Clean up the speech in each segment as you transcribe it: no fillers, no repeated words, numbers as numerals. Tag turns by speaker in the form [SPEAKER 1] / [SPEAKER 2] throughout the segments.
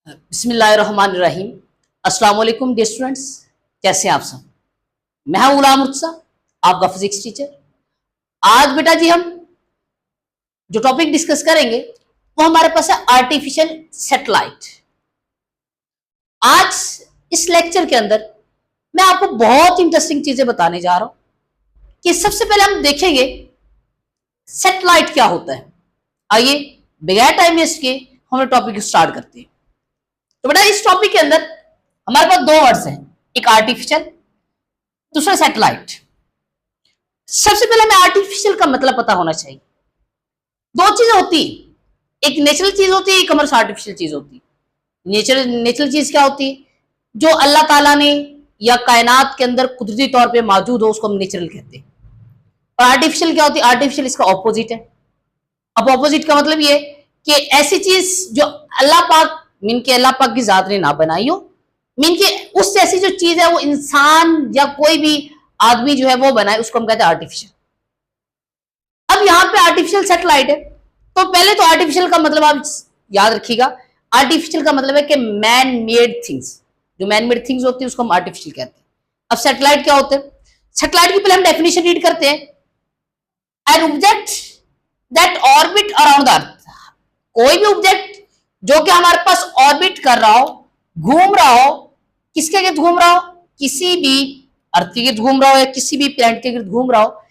[SPEAKER 1] बिस्मिल्लाहिर्रहमानिर्रहीम। अस्सलाम वालेकुम डियर स्टूडेंट्स, कैसे हैं आप सब। मैं हूं गुलाम मुर्तजा, आपका फिजिक्स टीचर। आज बेटा जी हम जो टॉपिक डिस्कस करेंगे वो हमारे पास है आर्टिफिशियल सैटेलाइट। आज इस लेक्चर के अंदर मैं आपको बहुत इंटरेस्टिंग चीजें बताने जा रहा हूं कि सबसे पहले हम देखेंगे सैटेलाइट क्या होता है। आइए बगैर टाइम वेस्ट के हम टॉपिक स्टार्ट करते हैं। तो बेटा इस टॉपिक के अंदर हमारे पास दो वर्ड्स हैं, एक आर्टिफिशियल, दूसरा सैटेलाइट। सबसे पहले हमें आर्टिफिशियल का मतलब पता होना चाहिए। दो चीजें होती है, एक नेचुरल चीज होती है, एक हमारे आर्टिफिशियल चीज होती है। नेचुरल चीज क्या होती है? जो अल्लाह ताला ने या कायनात के अंदर कुदरती तौर पे मौजूद हो उसको हम नेचुरल कहते हैं। और आर्टिफिशियल क्या होती है? आर्टिफिशियल इसका ऑपोजिट है। अब ऑपोजिट का मतलब ये कि ऐसी चीज जो अल्लाह पाक मीन के अल्लाह पाक की जात ने ना बनाई हो, मीन के उस जैसी जो चीज है वो इंसान या कोई भी आदमी जो है वो बनाए, उसको हम कहते हैं आर्टिफिशियल। अब यहाँ पे आर्टिफिशियल सैटेलाइट है, तो पहले तो आर्टिफिशियल का मतलब आप याद रखिएगा। आर्टिफिशियल का मतलब है कि मैन मेड थिंग्स, जो मैन मेड थिंग्स होती है उसको हम आर्टिफिशियल कहते हैं। अब सैटेलाइट क्या होते हैं? सैटेलाइट की पहले हम डेफिनेशन रीड करते हैं। An object that orbit around the अर्थ, कोई भी ऑब्जेक्ट जो कि हमारे पास ऑर्बिट कर रहा हो, घूम रहा हो, किसके गिर्द घूम रहा हो? किसी भी अर्थ के गिर्द घूम रहा हो या किसी भी प्लैनेट के गिर्द घूम रहा हो,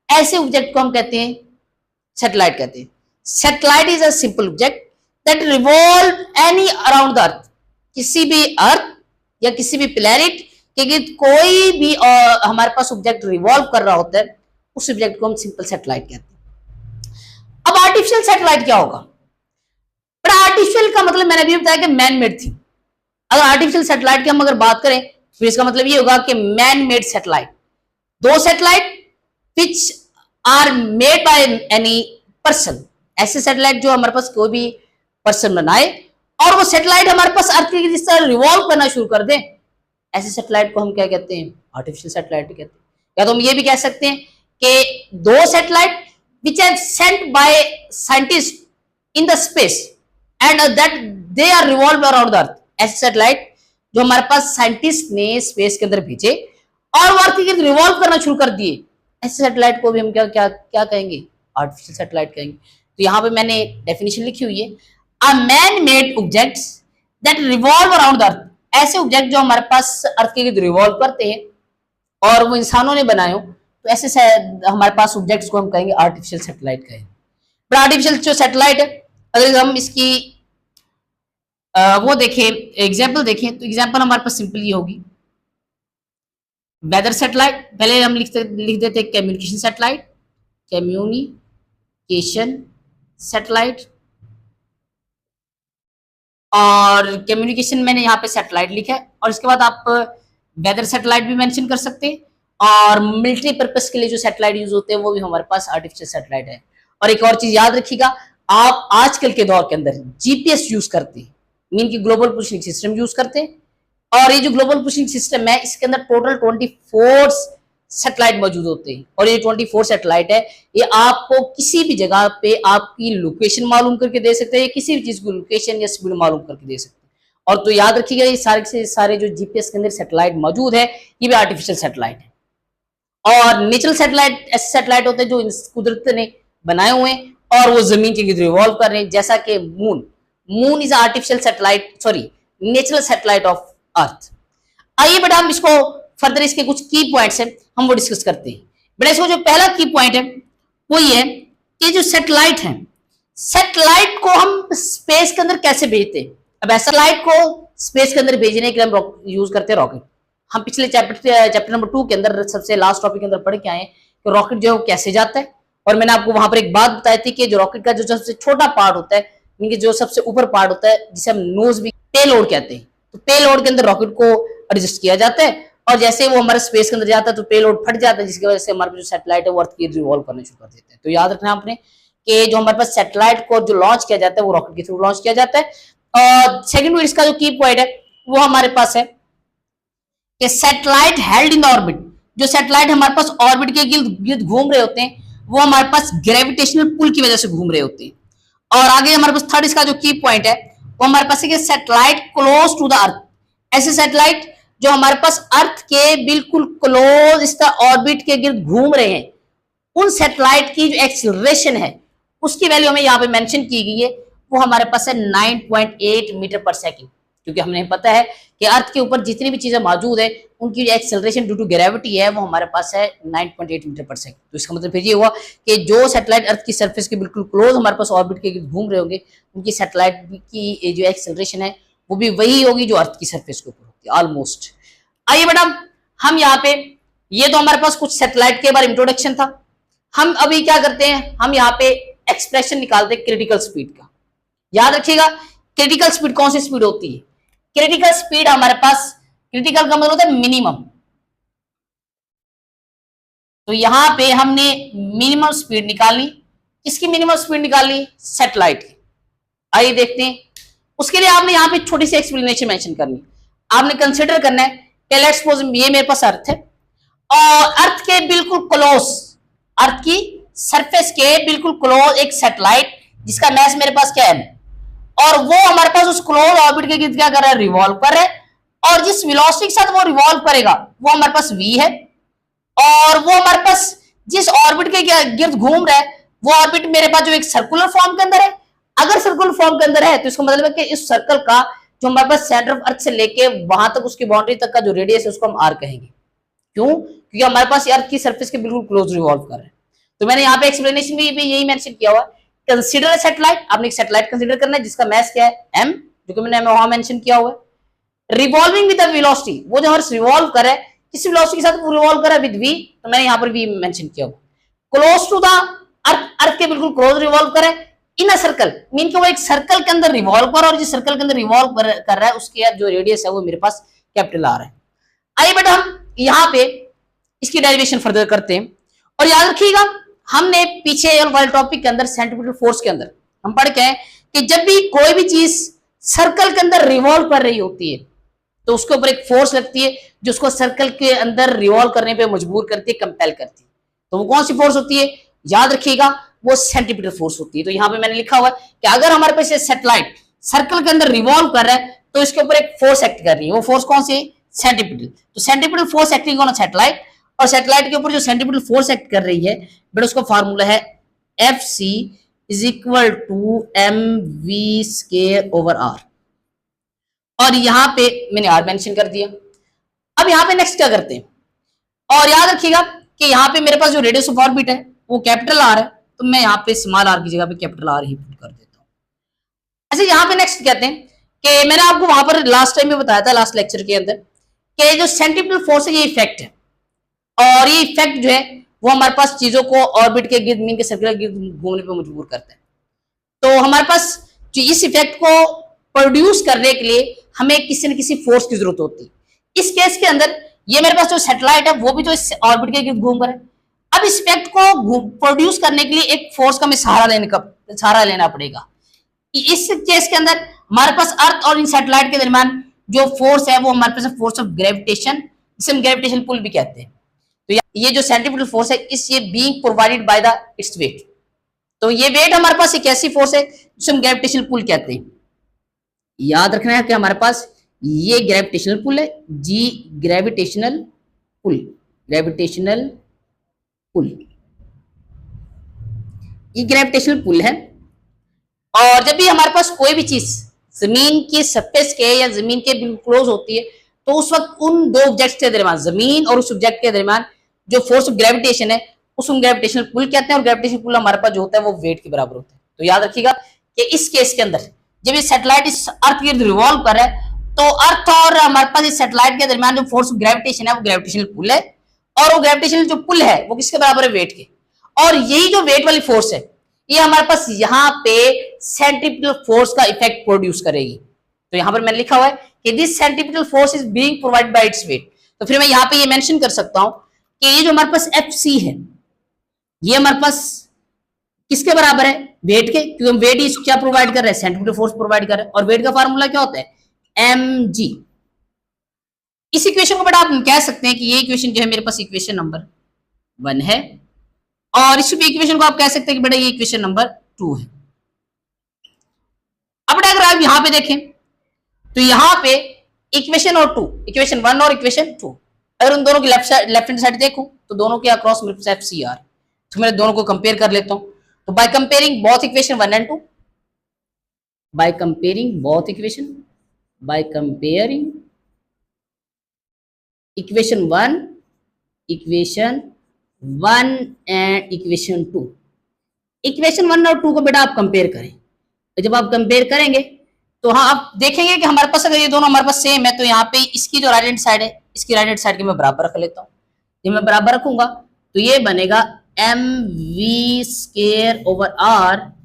[SPEAKER 1] ऐसे ऑब्जेक्ट को हम कहते हैं सैटेलाइट कहते हैं। Satellite is a simple object that revolve any around the अर्थ, किसी भी अर्थ या किसी भी प्लैनेट के गिर्द कोई भी हमारे पास ऑब्जेक्ट रिवॉल्व कर रहा होता है, उस ऑब्जेक्ट को हम सिंपल सैटेलाइट कहते हैं। अब आर्टिफिशियल सैटेलाइट क्या होगा? पर आर्टिफिशियल का मतलब मैंने अभी बताया कि मैन मेड थी। अगर आर्टिफिशियल सैटेलाइट की हम अगर बात करें तो इसका मतलब ये होगा कि man made satellite, those satellite which are made by any person, ऐसे सैटेलाइट जो हमारे पास कोई भी पर्सन बनाए और वो सैटेलाइट हमारे पास अर्थ के जिस तरह रिवॉल्व करना शुरू कर दे, ऐसे सैटेलाइट को हम क्या कहते हैं? आर्टिफिशियल सैटेलाइट कहते हैं। या तो हम ये भी कह सकते हैं कि those satellite which are sent by scientist in the space and that they are revolve around the earth, ऐसे सैटेलाइट जो हमारे पास साइंटिस्ट ने स्पेस के अंदर भेजे और वो अर्थ के गिर्द रिवॉल्व करना शुरू कर दिए, ऐसे सैटेलाइट को भी हम क्या क्या क्या कहेंगे? आर्टिफिशियल सैटेलाइट कहेंगे। तो यहाँ पे मैंने डेफिनेशन लिखी हुई है, a man made objects that revolve around the earth, ऐसे ऑब्जेक्ट जो हमारे पास अर्थ के गिर्द रिवॉल्व करते हैं और वो इंसानों ने बनाए हो, तो ऐसे हमारे पास ऑब्जेक्ट्स को हम कहेंगे आर्टिफिशियल सैटेलाइट कहेंगे। पर आर्टिफिशियल जो सैटेलाइट है, अगर हम इसकी वो देखें, एग्जाम्पल देखें, तो एग्जाम्पल हमारे पास सिंपल ये होगी वेदर सैटेलाइट। पहले हम लिख देते कम्युनिकेशन सैटेलाइट, कम्युनिकेशन सैटेलाइट, और कम्युनिकेशन मैंने यहाँ पे सैटेलाइट लिखा है, और इसके बाद आप वेदर सैटेलाइट भी मेंशन कर सकते हैं, और मिलिट्री पर्पस के लिए जो सैटेलाइट यूज होते हैं वो भी हमारे पास आर्टिफिशियल सैटेलाइट है। और एक और चीज याद रखिएगा, आप आजकल के दौर के अंदर जीपीएस यूज करते हैं, मीन की ग्लोबल पोजिशनिंग सिस्टम यूज करते हैं, और ये जो ग्लोबल पोजिशनिंग सिस्टम है इसके अंदर टोटल 24 सैटेलाइट मौजूद होते हैं। और ये 24 सैटेलाइट है, ये आपको किसी भी जगह पे आपकी लोकेशन मालूम करके दे सकते हैं, किसी भी चीज की लोकेशन या स्पीड मालूम करके दे सकते हैं। और तो याद रखिएगा ये सारे से सारे जो जीपीएस के अंदर सैटेलाइट मौजूद है ये भी आर्टिफिशियल सैटेलाइट है। और नेचुरल सैटेलाइट ऐसे सैटेलाइट होते हैं जो कुदरत ने बनाए हुए हैं और वो जमीन के गिर्द रिवॉल्व कर रहे हैं, जैसा कि moon is artificial satellite, sorry natural satellite of earth. आइए बेटा हम इसको फर्दर इसके कुछ की पॉइंट्स हैं हम वो डिस्कस करते हैं। बेटा इसको जो पहला की पॉइंट है वो ये है कि जो सैटेलाइट है, सैटेलाइट को हम स्पेस के अंदर कैसे भेजते हैं? अब सैटेलाइट को स्पेस के अंदर भेजने के लिए हम यूज करते हैं रॉकेट। हम पिछले चैप्टर नंबर 2 के अंदर सबसे लास्ट टॉपिक के अंदर पढ़ के आए कि रॉकेट जो है वो कैसे जाता है, और मैंने आपको वहां पर एक बात बताई थी कि जो रॉकेट का जो सबसे छोटा पार्ट होता है, जो सबसे ऊपर पार्ट होता है जिसे हम नोज भी पेलोड कहते हैं, तो पेलोड के अंदर रॉकेट को एडजस्ट किया जाता है, और जैसे वो हमारे स्पेस के अंदर जाता है तो पेलोड फट जाता है, जिसकी वजह से हमारे जो सैटेलाइट है वो अर्थ की रिवॉल्व करना शुरू कर देते हैं। तो याद रखना आपने कि जो हमारे पास सैटेलाइट को जो लॉन्च किया जाता है वो रॉकेट के थ्रू लॉन्च किया जाता है। और सेकंड इसका जो की पॉइंट है वो हमारे पास है कि सैटेलाइट हेल्ड इन ऑर्बिट, जो सैटेलाइट हमारे पास ऑर्बिट के गिर्द घूम रहे होते हैं वो हमारे पास ग्रेविटेशनल पुल की वजह से घूम रहे होते हैं। और आगे हमारे पास थर्ड इसका जो की पॉइंट है वो हमारे पास है satellite close to the earth. ऐसे सैटेलाइट जो हमारे पास अर्थ के बिल्कुल क्लोज इसका ऑर्बिट के गिर्द घूम रहे हैं, उन सैटेलाइट की जो एक्सीलरेशन है उसकी वैल्यू हमें यहाँ पे मेंशन की गई है, वो हमारे पास है 9.8 मीटर पर सेकंड। क्योंकि हमें पता है कि अर्थ के ऊपर जितनी भी चीजें मौजूद है उनकी जो एक्सेलरेशन ड्यू टू ग्रेविटी है वो हमारे पास है 9.8 मीटर पर सेकंड। तो इसका मतलब फिर ये हुआ कि जो सैटेलाइट अर्थ की सरफेस के बिल्कुल क्लोज हमारे पास ऑर्बिट के घूम रहे होंगे, उनकी सैटेलाइट की जो एक्सेलरेशन है वो भी वही होगी जो अर्थ की सरफेस के ऊपर होती है ऑलमोस्ट। आइए बेटा, हम यहाँ पे, ये तो हमारे पास कुछ सैटेलाइट के बारे में इंट्रोडक्शन था। हम अभी क्या करते हैं, हम यहाँ पे एक्सप्रेशन निकालते हैं क्रिटिकल स्पीड का। याद रखिएगा, क्रिटिकल स्पीड कौन सी स्पीड होती है? क्रिटिकल स्पीड हमारे पास, क्रिटिकल का मतलब होता है मिनिमम। तो यहां पे हमने मिनिमम स्पीड निकालनी। किसकी मिनिमम स्पीड निकालनी? सैटेलाइट की। आइए देखते हैं। उसके लिए आपने यहां पे छोटी सी एक्सप्लेनेशन मेंशन करनी। आपने कंसिडर करना है कि लेट्स सपोज ये मेरे पास अर्थ है और अर्थ के बिल्कुल क्लोज, अर्थ की सरफेस के बिल्कुल क्लोज एक सैटेलाइट जिसका मैस मेरे पास क्या है, और वो हमारे पास उस क्लोज ऑर्बिट के गिर्द क्या कर रहा है? रिवॉल्व कर रहा है। और जिस वेलोसिटी के साथ वो रिवॉल्व करेगा वो हमारे पास v है, और वो हमारे पास जिस ऑर्बिट के गिर्द घूम रहा है वो ऑर्बिट मेरे पास जो एक सर्कुलर फॉर्म के अंदर है। अगर सर्कुलर फॉर्म के अंदर है तो इसका मतलब है कि इस सर्कल का जो हमारे पास सेंटर ऑफ अर्थ से लेके वहां तक उसकी बाउंड्री तक का जो रेडियस है उसको हम आर कहेंगे। क्यों? क्योंकि हमारे पास अर्थ की सरफेस के बिल्कुल क्लोज रिवॉल्व कर रहे हैं। तो मैंने यहाँ पे एक्सप्लेनेशन में भी यही मेंशन किया हुआ है, कंसीडर अ सैटेलाइट। आपने एक सैटेलाइट कंसीडर करना है जिसका मैस क्या है? m, जो कि मैंने वहां मेंशन किया हुआ है। रिवॉल्विंग विद द वेलोसिटी, वो जो हमारे रिवॉल्व कर रहा है, किस वेलोसिटी के साथ वो रिवॉल्व कर रहा है? With v। तो मैंने यहाँ पर v मेंशन किया हुआ। क्लोज टू द अर्थ, अर्थ के बिल्कुल क्लोज रिवॉल्व कर रहा है इन अ सर्कल, मीन कि वो एक सर्कल के अंदर रिवॉल्व कर रहा है, और जिस सर्कल के अंदर रिवॉल्व कर रहा है उसके जो रेडियस है वो मेरे पास कैपिटल आर है। आइए बेटा, हम यहाँ पे इसकी डेरिवेशन फर्दर करते हैं। और याद रखिएगा, हमने पीछे वाले टॉपिक के अंदर सेंट्रीपिटल फोर्स के अंदर हम पढ़ के हैं कि जब भी कोई भी चीज सर्कल के अंदर रिवॉल्व कर रही होती है तो उसके ऊपर एक फोर्स लगती है जो उसको सर्कल के अंदर रिवॉल्व करने पे मजबूर करती है, कंपेल करती है। तो वो कौन सी फोर्स होती है? याद रखिएगा, वो सेंट्रीपिटल फोर्स होती है। तो यहाँ पे मैंने लिखा हुआ है कि अगर हमारे पास सैटेलाइट सर्कल के अंदर रिवॉल्व कर रहा है तो इसके ऊपर एक फोर्स एक्ट कर रही है। वो फोर्स कौन सी है? सेंट्रीपिटल। तो centripetal force acting on satellite, और सैटेलाइट के ऊपर जो सेंट्रीपिटल फोर्स एक्ट कर रही है बट उसका फार्मूला है Fc is equal to mv²/r। और यहां पे मैंने r मेंशन कर दिया। अब यहां पे नेक्स्ट क्या करते हैं, और याद रखिएगा कि यहां पे मेरे पास जो रेडियस ऑफ ऑर्बिट है वो कैपिटल आर है, तो मैं यहां पे स्मॉल आर की जगह पे कैपिटल आर ही पुट कर देता हूं। अच्छा, यहां पे नेक्स्ट कहते हैं कि मैंने आपको वहां पर लास्ट टाइम में बताया था, लास्ट लेक्चर के अंदर, कि जो सेंट्रीपिटल फोर्स है ये इफेक्ट है, और ये इफेक्ट जो है वो हमारे पास चीजों को ऑर्बिट के गिर्द, मीन के सर्कल के गिर्द घूमने पे मजबूर करता है। तो हमारे पास जो इस इफेक्ट को प्रोड्यूस करने के लिए हमें किसी न किसी फोर्स की जरूरत होती है। इस केस के अंदर ये मेरे पास जो सैटेलाइट है वो भी तो इस ऑर्बिट के गिर्द घूम रहा है। अब इस इफेक्ट को प्रोड्यूस करने के लिए एक फोर्स का हमें सहारा लेना पड़ेगा। इस केस के अंदर हमारे पास अर्थ और इन सैटेलाइट के दरमियान जो फोर्स है वो हमारे पास फोर्स ऑफ ग्रेविटेशन, जिसे हम ग्रेविटेशन पुल भी कहते हैं। तो ये जो सेंट्रीपिटल फोर्स है इस ये being provided by the its weight. तो ये वेट हमारे पास एक ऐसी फोर्स है जिसे हम ग्रेविटेशनल पुल कहते हैं। याद रखना है कि हमारे पास ये ग्रेविटेशनल पुल है, जी ग्रेविटेशनल पुल, ग्रेविटेशनल पुल, ये ग्रेविटेशनल पुल है। और जब भी हमारे पास कोई भी चीज जमीन की सरफेस के या जमीन के बिल्कुल क्लोज होती है तो उस वक्त उन दो ऑब्जेक्ट्स के दरमियान, जमीन और उस ऑब्जेक्ट के दरमियान जो फोर्स ऑफ ग्रेविटेशन है उसको ग्रेविटेशनल पुल कहते हैं, और ग्रेविटेशनल पुल हमारे पास जो होता है वो वेट के बराबर होता है। तो याद रखिएगा कि इस केस के अंदर जब ये सैटेलाइट इस अर्थ के रिवॉल्व कर रहा है तो अर्थ और हमारे पास इस सैटेलाइट के दरमियान जो फोर्स ऑफ ग्रेविटेशन है वो ग्रेविटेशनल पुल है, और वो ग्रेविटेशनल जो पुल है वो किसके बराबर है? वेट के। और यही जो वेट वाली फोर्स है ये हमारे पास यहाँ पे सेंट्रीपिटल फोर्स का इफेक्ट प्रोड्यूस करेगी। तो यहाँ पर मैंने लिखा हुआ है कि this centripetal force is being provided by its weight. तो फिर मैं यहाँ पे ये मेंशन कर सकता हूं कि ये जो हमारे पास Fc है ये हमारे पास किसके बराबर है? वेट के, क्योंकि हम वेट क्या प्रोवाइड कर रहे हैं? सेंट्रीपिटल फोर्स प्रोवाइड कर रहे हैं, और वेट का फार्मूला क्या होता है? mg। इस इक्वेशन को बेटा आप कह सकते हैं कि ये इक्वेशन जो है मेरे पास इक्वेशन नंबर 1 है, और इस इक्वेशन को आप कह सकते हैं कि बेटा ये इक्वेशन नंबर 2 है। अब बेटा अगर आप यहां पे देखें तो यहां पे इक्वेशन और 2, इक्वेशन 1 और इक्वेशन 2, अगर उन दोनों की लेफ्ट हैंड साइड देखूं तो दोनों के अक्रॉस मेरे पास FCR, तो मैं दोनों को कंपेयर कर लेता हूं। तो by comparing both equation 1 and 2, by comparing both equation, by comparing equation 1 and equation 2, equation 1 और 2 को बेटा आप कंपेयर करें। तो जब आप कंपेयर करेंगे तो हाँ आप देखेंगे कि हमारे पास अगर ये दोनों हमारे पास सेम है तो यहाँ पे इसकी जो राइट हैंड साइड है, इसकी राइट हैंड साइड की मैं बराबर रख लेता हूँ। ये मैं बराबर रखूंगा तो ये बनेगा mv²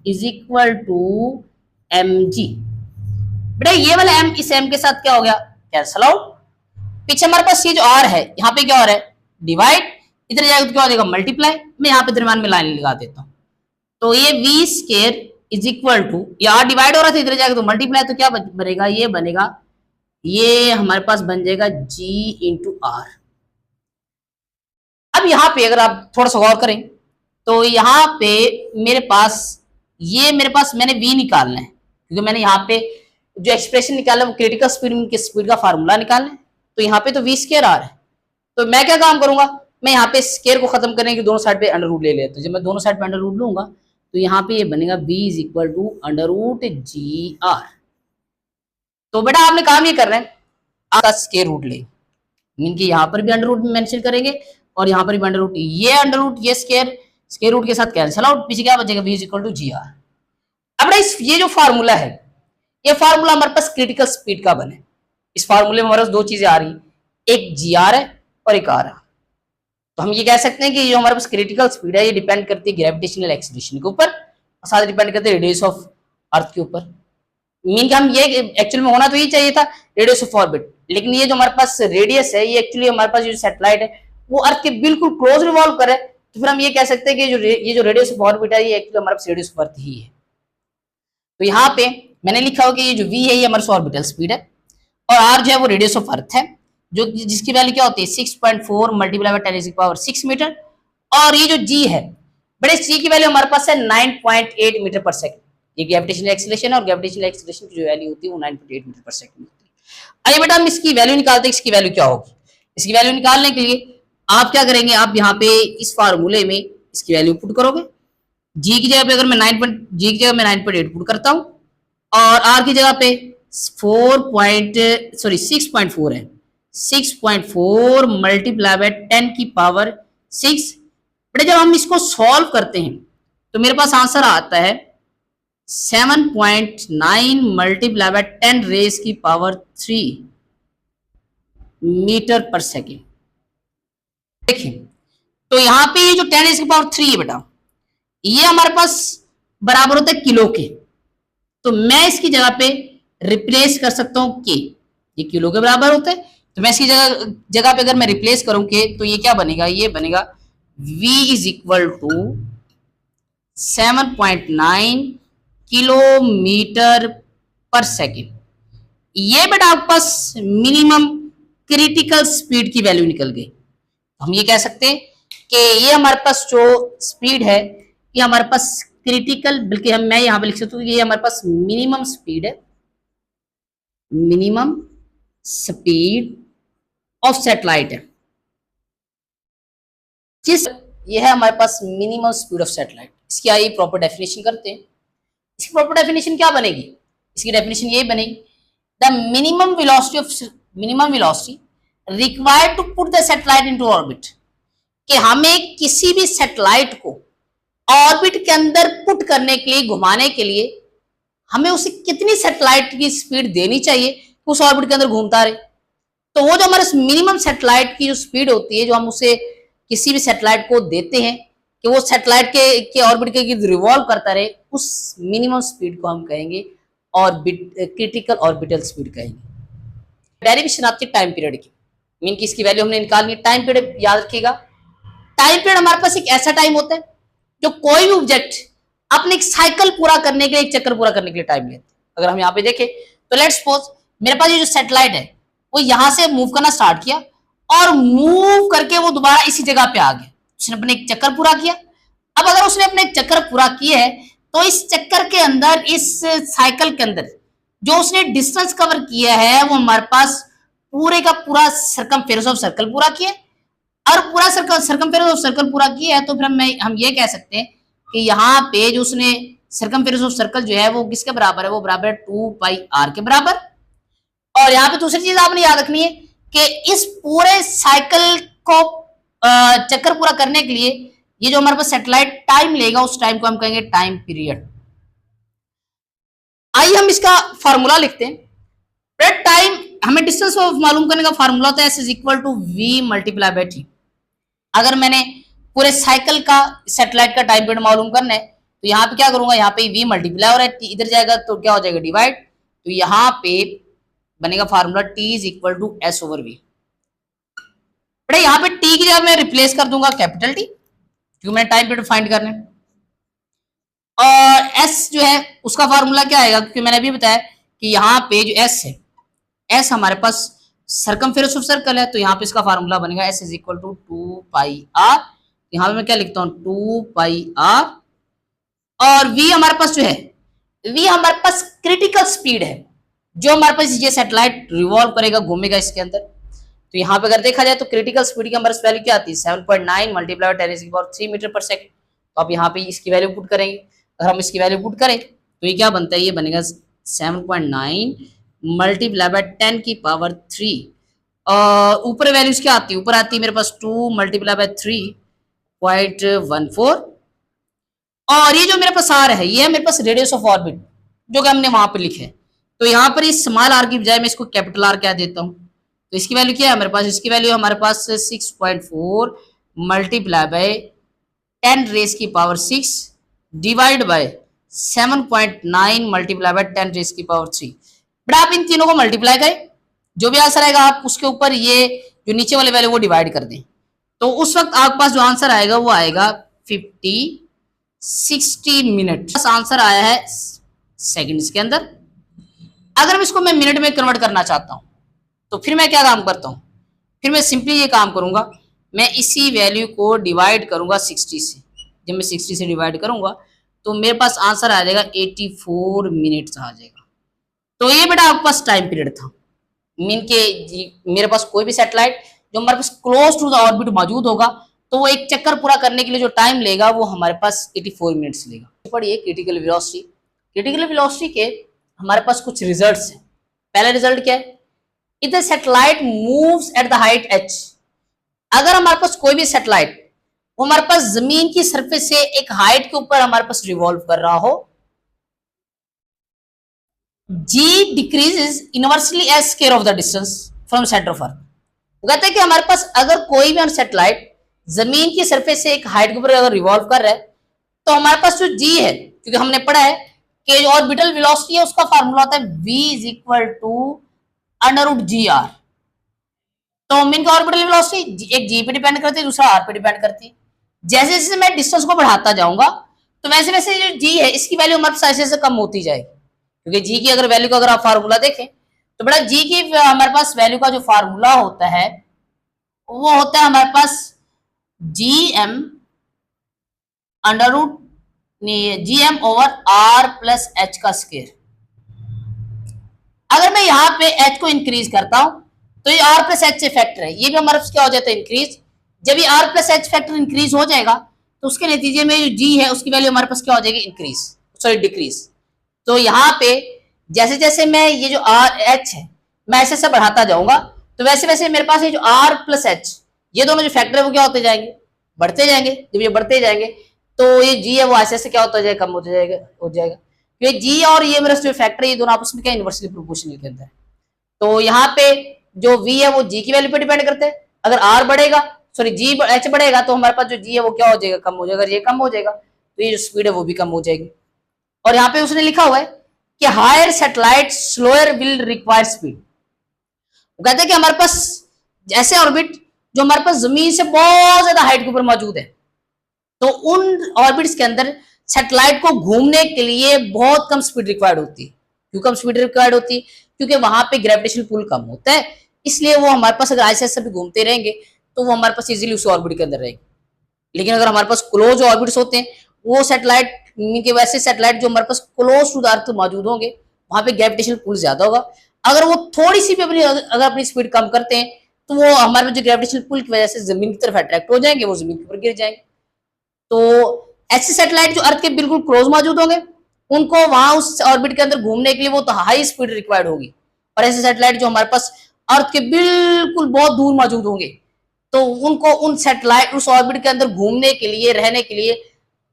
[SPEAKER 1] is equal to mg। बेटा ये वाला m इस m के साथ क्या हो गया, कैंसल आउट। पीछे हमारे पास ये जो r है, यहाँ पे क्या हो रहा है, डिवाइड, इधर जाएगा तो क्या हो जाएगा, मल्टीप्लाई। मैं यहाँ पे दरम्यान में लाइन लगा देता हूँ। तो ये v² इज इक्वल टू, ये r डिवाइड हो रहा था, इधर जाएगा तो मल्टीप्लाई, तो क्या बनेगा, ये बनेगा, ये हमारे पास बन जाएगा g इंटू r। अब यहाँ पे अगर आप थोड़ा सा गौर करें तो यहाँ पे मेरे पास मैंने v निकालना है, क्योंकि मैंने यहाँ पे जो एक्सप्रेशन निकाला वो क्रिटिकल स्पीड का फार्मूला निकालना है। तो यहाँ पे तो v² r है, तो मैं क्या काम करूंगा, मैं यहाँ पे स्केयर को खत्म करने की दोनों साइड पे अंडर रूट ले लेता हूँ। जब मैं दोनों साइड पे अंडर रूट लूंगा तो यहाँ पे ये बनेगा v is equal to under root GR। तो बेटा आपने काम ये करना है, आपका स्केयर रूट ले, मीन कि यहाँ पर भी अंडर रूट मेंशन करेंगे और यहाँ पर भी अंडर रूट, ये अंडर रूट ये स्केयर रूट के साथ कैंसिल आउट, पीछे क्या बचेगा, v is equal to GR। अब बेटा ये जो फार्मूला है, ये फार्मूला हमारे पास क्रिटिकल स्पीड का बने। इस फार्मूले में हमारे पास दो चीजें आ रही, एक GR है और एक R है। तो हम ये कह सकते हैं कि जो हमारे पास क्रिटिकल स्पीड है ये डिपेंड करती है ग्रेविटेशनल एक्सीलरेशन के ऊपर और साथ डिपेंड करते हैं रेडियस ऑफ अर्थ के ऊपर। मीन कि हम ये एक्चुअल में होना तो ये चाहिए था रेडियस ऑफ ऑर्बिट, लेकिन ये जो हमारे पास रेडियस है ये एक्चुअली हमारे पास जो सैटेलाइट है वो अर्थ के बिल्कुल क्लोज रिवॉल्व करे, तो फिर हम ये कह सकते हैं कि ये जो रेडियस ऑफ ऑर्बिट है ये एक्चुअली हमारे पास रेडियस ऑफ अर्थ ही है। तो यहाँ पे मैंने लिखा हो कि ये जो v है ये हमारे ऑर्बिटल स्पीड है और r जो है वो रेडियस ऑफ अर्थ है, जो जिसकी वैल्यू क्या होती है 6.4 मल्टीप्लाई बाय 10⁻⁶ मीटर। और ये जो g है, बड़े g की वैल्यू हमारे पास है 9.8 मीटर पर सेकंड। ये ग्रेविटेशनल एक्सीलरेशन और ग्रेविटेशनल एक्सीलरेशन की जो वैल्यू होती है वो 9.8 मीटर पर सेकंड होती है। आइए बेटा हम इसकी वैल्यू निकालते हैं, इसकी वैल्यू क्या होगी। इसकी वैल्यू निकालने के लिए आप क्या करेंगे, आप यहाँ पे इस फार्मूले में इसकी वैल्यू पुट करोगे। g की जगह पे अगर मैं 9.8 पुट करता हूँ और r की जगह पे 6.4 है, 6.4 मल्टीप्लाई बाय 10 की पावर 6। बेटा जब हम इसको सॉल्व करते हैं तो मेरे पास आंसर आता है 7.9 मल्टीप्लाई बाय 10 रेज की पावर 3 मीटर पर सेकेंड। देखिए तो यहाँ पे ये जो 10 रेज की पावर 3 है बेटा, ये हमारे पास बराबर होता है किलो के। तो मैं इसकी जगह पे रिप्लेस कर सकता हूं के, ये किलो के बराबर होता है, तो मैं इसकी जगह पे अगर मैं रिप्लेस करूं के तो ये क्या बनेगा, ये बनेगा v is equal to 7.9 kilometre per second. ये बेटा आपके पास मिनिमम क्रिटिकल स्पीड की वैल्यू निकल गई। हम ये कह सकते हैं कि ये हमारे पास जो स्पीड है ये हमारे पास क्रिटिकल, बल्कि मैं यहां पे लिख सकता हूँ कि ये हमारे पास मिनिमम स्पीड है, मिनिमम स्पीड ऑफ सैटेलाइट है। जिस ये है हमारे पास मिनिमम स्पीड ऑफ सैटेलाइट। इसकी आइए प्रॉपर डेफिनेशन करते हैं। इसकी प्रॉपर डेफिनेशन क्या बनेगी, इसकी डेफिनेशन ये बनेगी, the minimum velocity required to put the satellite into orbit, कि हमें किसी भी सैटेलाइट को ऑर्बिट के अंदर पुट करने के लिए, घुमाने के लिए हमें उसे कितनी सैटेलाइट की स्पीड देनी चाहिए उस ऑर्बिट के अंदर घूमता रहे। तो वो जो हमारे मिनिमम सैटेलाइट की जो स्पीड होती है, जो हम उसे किसी भी सैटेलाइट को देते हैं कि वो सैटेलाइट के ऑर्बिट के गिर्द रिवॉल्व करता रहे, उस मिनिमम स्पीड को हम कहेंगे क्रिटिकल ऑर्बिटल स्पीड कहेंगे। डेरिवेशन आती है टाइम पीरियड की, मीन की इसकी वैल्यू हमने निकालनी है। टाइम पीरियड याद रखिएगा, टाइम पीरियड हमारे पास एक ऐसा टाइम होता है जो कोई भी ऑब्जेक्ट अपने एक साइकिल पूरा करने के लिए, एक चक्कर पूरा करने के लिए टाइम लेते हैं। अगर हम यहाँ पे देखें तो लेट्स सपोज मेरे पास ये जो सैटेलाइट है वो यहां से मूव करना स्टार्ट किया और मूव करके वो दोबारा इसी जगह पे आ गया, उसने अपने एक चक्कर पूरा किया। अब अगर उसने अपने एक चक्कर पूरा किया है तो इस चक्कर के अंदर, इस साइकिल के अंदर जो उसने डिस्टेंस कवर किया है वो हमारे पास पूरे का पूरा सर्कमफेरेंस ऑफ सर्कल पूरा किया, और पूरा सर्कल सर्कमफेरेंस ऑफ सर्कल पूरा किया है, तो फिर हम ये कह सकते हैं कि यहाँ पे जो उसने सर्कमफेरेंस ऑफ सर्कल जो है वो किसके बराबर है, वो बराबर है 2πr के बराबर। और यहाँ पे दूसरी चीज आपने याद रखनी है कि इस पूरे साइकिल को चक्कर पूरा करने के लिए ये जो हमारे पास सैटेलाइट टाइम लेगा उस टाइम को हम कहेंगे टाइम पीरियड। आइए हम इसका फार्मूला लिखते हैं। टाइम हमें डिस्टेंस मालूम करने का फार्मूला होता है S is equal to V multiply by T. अगर मैंने पूरे साइकिल का सैटेलाइट का टाइम पीरियड मालूम करना है तो यहाँ पे क्या करूंगा, यहाँ पे वी मल्टीप्लाई हो रहा है, इधर जाएगा तो क्या हो जाएगा डिवाइड, तो यहाँ पे बनेगा formula T is equal to S over V. बेटा यहाँ पे टी की जगह मैं रिप्लेस कर दूंगा कैपिटल टी, क्योंकि मैंने टाइम पीरियड फाइंड करना है। और एस जो है उसका फार्मूला क्या आएगा, क्योंकि मैंने अभी बताया कि यहाँ पे जो एस है, एस हमारे पास सर्कमफेरेंस ऑफ सर्कल है, तो यहाँ पे इसका फार्मूला बनेगा S is equal to 2πr। यहाँ पे मैं क्या लिखता हूँ 2πr, और v हमारे पास जो है, v हमारे पास क्रिटिकल स्पीड है जो हमारे पास ये सैटेलाइट रिवॉल्व करेगा, घूमेगा इसके अंदर। तो यहाँ पे अगर देखा जाए तो क्रिटिकल स्पीड की हमारे वैल्यू क्या आती है 7.9 मल्टीप्लाई 10⁻³ मीटर पर सेकंड। तो आप यहाँ पे इसकी वैल्यू पुट करेंगे, अगर हम इसकी वैल्यू पुट करें तो ये क्या बनता है, ये बनेगा 7.9 मल्टीप्लाई बाय 10⁻³ और ऊपर वैल्यूज क्या आती है, ऊपर आती है मेरे पास 2 मल्टीप्लाई बाय 3.14। और ये जो मेरे पास आर है ये है मेरे पास रेडियस ऑफ ऑर्बिट जो कि हमने वहां पे लिखे। तो यहाँ पर इस स्मॉल आर की बजाय मैं इसको कैपिटल आर क्या देता हूँ, तो इसकी वैल्यू क्या है हमारे पास, इसकी वैल्यू हमारे पास 6.4 multiply by 10⁻6 divide by 7.9 multiply by 10⁻3। But आप इन तीनों को मल्टीप्लाई करें, जो भी आंसर आएगा आप उसके ऊपर ये जो नीचे वाले वैल्यू वो डिवाइड कर दें, तो उस वक्त आपके पास जो आंसर आएगा वो आएगा 60 मिनट। आंसर आया है सेकंड्स के अंदर। अगर मैं इसको मैं मिनट में कन्वर्ट करना चाहता हूं तो फिर मैं क्या काम करता हूं, फिर मैं सिंपली ये काम करूंगा, मैं इसी वैल्यू को डिवाइड करूंगा 60 से। जब मैं 60 से डिवाइड करूंगा तो मेरे पास आंसर आ जाएगा 84 मिनट्स आ जाएगा। तो ये बेटा आपके पास टाइम पीरियड था। मीन के मेरे पास कोई भी सैटेलाइट जो हमारे पास क्लोज टू द ऑर्बिट मौजूद होगा तो वो एक चक्कर पूरा करने के लिए जो टाइम लेगा वो हमारे पास 84 मिनट्स लेगा। पढ़िए क्रिटिकल वेलोसिटी। क्रिटिकल वेलोसिटी के हमारे पास कुछ रिजल्ट्स हैं। पहला रिजल्ट क्या है, if the satellite moves at the height h। अगर हमारे पास कोई भी सैटेलाइट वो हमारे पास जमीन की सरफेस से एक हाइट के ऊपर हमारे पास रिवॉल्व कर रहा हो, g decreases inversely as square of the distance from center of earth। वो कहते हैं कि हमारे पास अगर कोई भी सैटेलाइट जमीन की सरफेस से एक हाइट के ऊपर अगर रिवॉल्व कर रहा है तो हमारे पास जो g है, क्योंकि हमने पढ़ा है कि जो ऑर्बिटल वेलोसिटी है उसका फार्मूला होता है v is equal to √gr। तो मीन का ऑर्बिटल वेलोसिटी एक g पे डिपेंड करती है, दूसरा r पे डिपेंड करती है। जैसे जैसे मैं डिस्टेंस को बढ़ाता जाऊंगा तो वैसे वैसे जो g है इसकी वैल्यू हमारे पास ऐसे ऐसे कम होती जाएगी, क्योंकि g की अगर वैल्यू का अगर आप फार्मूला देखें तो बड़ा g की हमारे पास वैल्यू का जो फार्मूला होता है वो होता है हमारे पास gm over r plus h का स्क्वायर। अगर मैं यहाँ पे h को इंक्रीज करता हूं तो ये r प्लस h फैक्टर है, ये भी हमारे पास क्या हो जाता है इंक्रीज। जब ये r plus h factor increase हो जाएगा तो उसके नतीजे में जो g है उसकी वैल्यू हमारे पास क्या हो जाएगी इंक्रीज, सॉरी डिक्रीज। तो यहाँ पे जैसे जैसे मैं ये जो h है मैं ऐसे ऐसे बढ़ाता जाऊंगा तो वैसे वैसे मेरे पास ये जो r प्लस h ये दोनों जो फैक्टर है वो क्या होते जाएंगे, बढ़ते जाएंगे। जब ये बढ़ते जाएंगे तो ये g है वो ऐसे ऐसे क्या होता जाएगा, कम होता जाएगा हो जाएगा। ये g और ये मेरा जो फैक्टर है ये दोनों आपस में क्या इनवर्सली प्रोपोर्शनल के अंदर है। तो यहाँ पे जो v है वो g की वैल्यू पे डिपेंड करते हैं। अगर r बढ़ेगा सॉरी g h बढ़ेगा तो हमारे पास जो g है वो क्या हो जाएगा, कम हो जाएगा। अगर ये कम हो जाएगा तो ये जो स्पीड है वो भी कम हो जाएगी। और यहाँ पे उसने लिखा हुआ है कि higher satellite slower will require speed. वो कहते हैं कि हमारे पास ऐसे ऑर्बिट जो हमारे पास जमीन से बहुत ज्यादा हाइट के ऊपर मौजूद है तो उन ऑर्बिट्स के अंदर सैटेलाइट को घूमने के लिए बहुत कम स्पीड रिक्वायर्ड होती है। क्यों कम स्पीड रिक्वायर्ड होती है, क्योंकि वहां पे ग्रेविटेशनल पुल कम होता है, इसलिए वो हमारे पास अगर ऐसे ऐसे भी घूमते रहेंगे तो वो हमारे पास इजीली उस ऑर्बिट के अंदर रहेगी। लेकिन अगर हमारे पास क्लोज ऑर्बिट्स होते हैं वो सैटेलाइट के वैसे सैटेलाइट जो हमारे पास क्लोज टू द अर्थ मौजूद होंगे वहां पे ग्रेविटेशनल पुल ज्यादा होगा। अगर वो थोड़ी सी भी अगर अपनी स्पीड कम करते हैं तो वो हमारे जो ग्रेविटेशनल पुल की वजह से जमीन की तरफ अट्रैक्ट हो जाएंगे, वो जमीन के ऊपर गिर जाएंगे। तो ऐसे सैटेलाइट जो अर्थ के बिल्कुल क्लोज मौजूद होंगे, उनको वहां उस ऑर्बिट के अंदर घूमने के लिए वो तो हाई स्पीड रिक्वायर्ड होगी। और ऐसे सैटेलाइट जो हमारे पास अर्थ के बिल्कुल बहुत दूर मौजूद होंगे, तो उनको उन सैटेलाइट उस ऑर्बिट के अंदर घूमने के लिए, रहने के लिए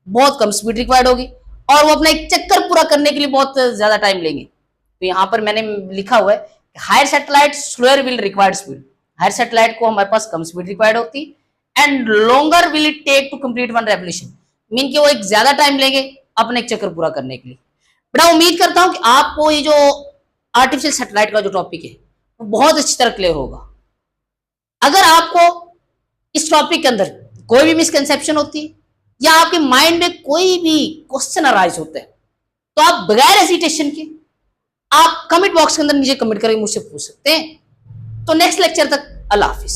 [SPEAKER 1] बहुत कम स्पीड रिक्वायर्ड होगी, और वो अपना एक चक्कर पूरा करने के लिए बहुत ज्यादा टाइम लेंगे। तो यहाँ पर मैंने लिखा हुआ है higher satellite slower will required speed. Higher satellite को हमारे पास कम स्पीड रिक्वायर्ड होती है, and longer will it take to complete one revolution, mean कि वो एक ज्यादा टाइम लेंगे अपने एक चक्कर पूरा करने के लिए। बड़ा उम्मीद करता हूं कि आपको ये जो आर्टिफिशियल सैटेलाइट का जो टॉपिक है वो बहुत अच्छी तरह क्लियर होगा। अगर आपको इस टॉपिक के अंदर कोई भी मिसकंसेप्शन होती है या आपके माइंड में कोई भी क्वेश्चन अराइज होता है, तो आप बगैर हेजिटेशन के आप कमेंट बॉक्स के अंदर नीचे कमेंट करके मुझसे पूछ सकते हैं। तो नेक्स्ट लेक्चर तक अल्लाह हाफिज।